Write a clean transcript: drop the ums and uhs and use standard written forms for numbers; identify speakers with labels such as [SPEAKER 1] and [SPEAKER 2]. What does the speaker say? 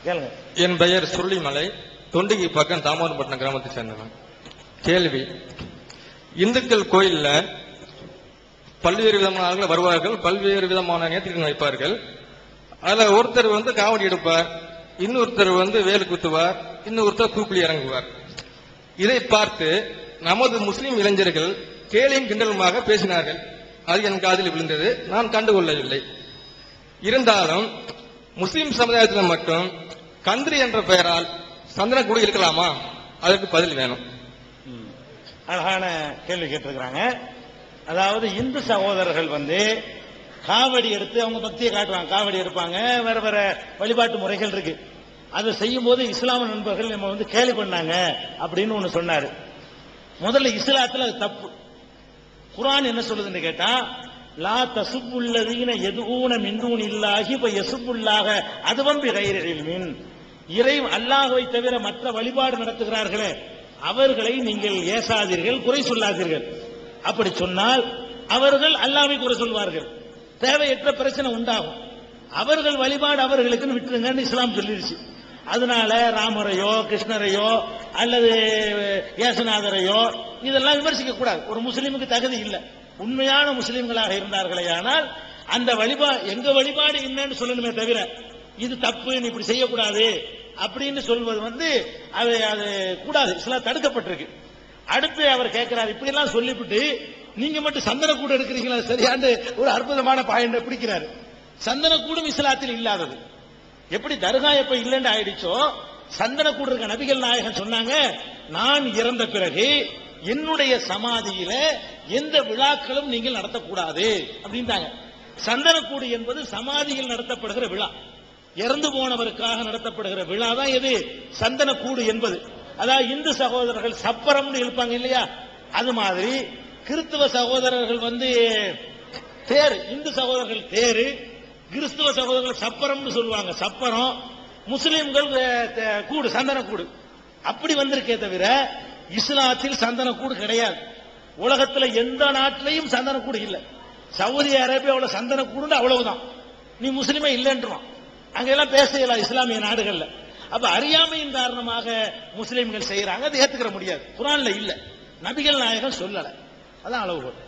[SPEAKER 1] கேளுங்க.
[SPEAKER 2] என் பெயர் சுருளிமலை, தொண்டிகை பக்கம் தாமோதரப்பட்டினம் கிராமத்தை சேர்ந்தவன். கேள்வி: இந்துக்கள் கோயில்ல பல்வேறு விதமான ஆட்கள் வருவார்கள், பல்வேறு விதமான நேர்த்திகள் வைப்பார்கள். அதுல ஒருத்தர் காவடி எடுப்பார், இன்னொருத்தர் வேலு குத்துவார், இன்னொருத்தர் தூக்குலி இறங்குவார். இதை பார்த்து நமது முஸ்லிம் இளைஞர்கள் கேலியும் கிண்டலுமாக பேசினார்கள். அது என் காதில் விழுந்தது, நான் கண்டுகொள்ளவில்லை. இருந்தாலும் முஸ்லிம் சமுதாயத்தில் மட்டும் கந்திரி என்ற பெயரால் சந்தனக்கூடு இருக்கலாமா? அதற்கு பதில் வேணும்.
[SPEAKER 1] அழகான கேள்வி கேட்டிருக்கிறாங்க. அதாவது இந்து சகோதரர்கள் காவடி எடுத்து அவங்க பக்தியை காட்டுவாங்க, காவடி எடுப்பாங்க, வேற வேற வழிபாட்டு முறைகள் இருக்கு. அதை செய்யும் போது இஸ்லாம நண்பர்கள் நம்ம கேலி பண்ணாங்க அப்படின்னு ஒண்ணு சொன்னாரு. முதல்ல இஸ்லாத்துல அது தப்பு. குர்ஆன் என்ன சொல்லுதுன்னு கேட்டா, லா தசுப்புல்லதீன யதுஊன மின் தூனில்லாஹி ஃபயசுப்புல்லாஹ அதுவம் பிகைரி இல்மின். இறை அல்லாஹ்வை தவிர மற்ற வழிபாடு நடத்துகிறார்களே அவர்களை நீங்கள் ஏசாதீர்கள், குறை சொல்லாதீர்கள். அப்படி சொன்னால் அவர்கள் அல்லாஹ்வை குறை சொல்வார்கள், தேவையற்ற பிரச்சனை உண்டாகும். அவர்கள் வழிபாடு அவர்களுக்கு விட்டுருங்கன்னு இஸ்லாம் சொல்லிருச்சு. அதனால ராமரையோ கிருஷ்ணரையோ அல்லது ஏசுநாதரையோ இதெல்லாம் விமர்சிக்க கூடாது. ஒரு முஸ்லீமுக்கு தகுதி இல்லை. உண்மையான முஸ்லீம்களாக இருந்தார்களே ஆனால் அந்த எங்க வழிபாடு என்னன்னு சொல்லணுமே தவிர இது தப்பு, நீ இப்படி செய்யக்கூடாது அப்படின்னு சொல்வது அது கூடாது, இஸ்லாம் தடுக்கப்பட்டிருக்கு. அடுத்து அவர் கேட்கிறார், இப்படி எல்லாம் சொல்லிவிட்டு நீங்க மட்டும் சந்தனக்கூடு எடுக்கிறீங்களா சரியாண்டு ஒரு அற்புதமான பாயிண்ட் பிடிக்கிறாரு. சந்தனக்கூடும் இஸ்லாத்தில் இல்லாதது. எப்படி தர்கா எப்ப இல்லைன்னு ஆயிடுச்சோ சந்தனக்கூடு இருக்க நபிகள் நாயகன் சொன்னாங்க, நான் இறந்த பிறகு என்னுடைய சமாதியில எந்த விழாக்களும் நீங்கள் நடத்தக்கூடாது அப்படின்ட்டாங்க. சந்தனக்கூடு என்பது சமாதியில் நடத்தப்படுகிற விழா, இறந்து போனவருக்காக நடத்தப்படுகிற விழா தான் எது சந்தனக்கூடு என்பது. அதாவது இந்து சகோதரர்கள் சப்பரம்னு இருப்பாங்க இல்லையா, அது மாதிரி கிறிஸ்துவ சகோதரர்கள் தேரு, இந்து சகோதரர்கள் தேரு, கிறிஸ்துவ சகோதரர்கள் சப்பரம்னு சொல்லுவாங்க. சப்பரம், முஸ்லிம்கள் கூடு, சந்தனக்கூடு. அப்படி வந்திருக்கே தவிர இஸ்லாத்தில் சந்தனக்கூடு கிடையாது. உலகத்தில் எந்த நாட்டிலையும் சந்தனக்கூடு இல்லை. சவுதி அரேபியாவில் சந்தனக்கூடு அவ்வளவுதான், நீ முஸ்லிமே இல்லைன்றான். அங்கெல்லாம் பேசலாம் இஸ்லாமிய நாடுகள்ல. அப்ப அறியாமையின் காரணமாக முஸ்லிம்கள் செய்யறாங்க, அதை ஏத்துக்கிற முடியாது. குர்ஆன்ல இல்ல, நபிகள் நாயகம் சொல்லல, அதான் அளவுகோல்.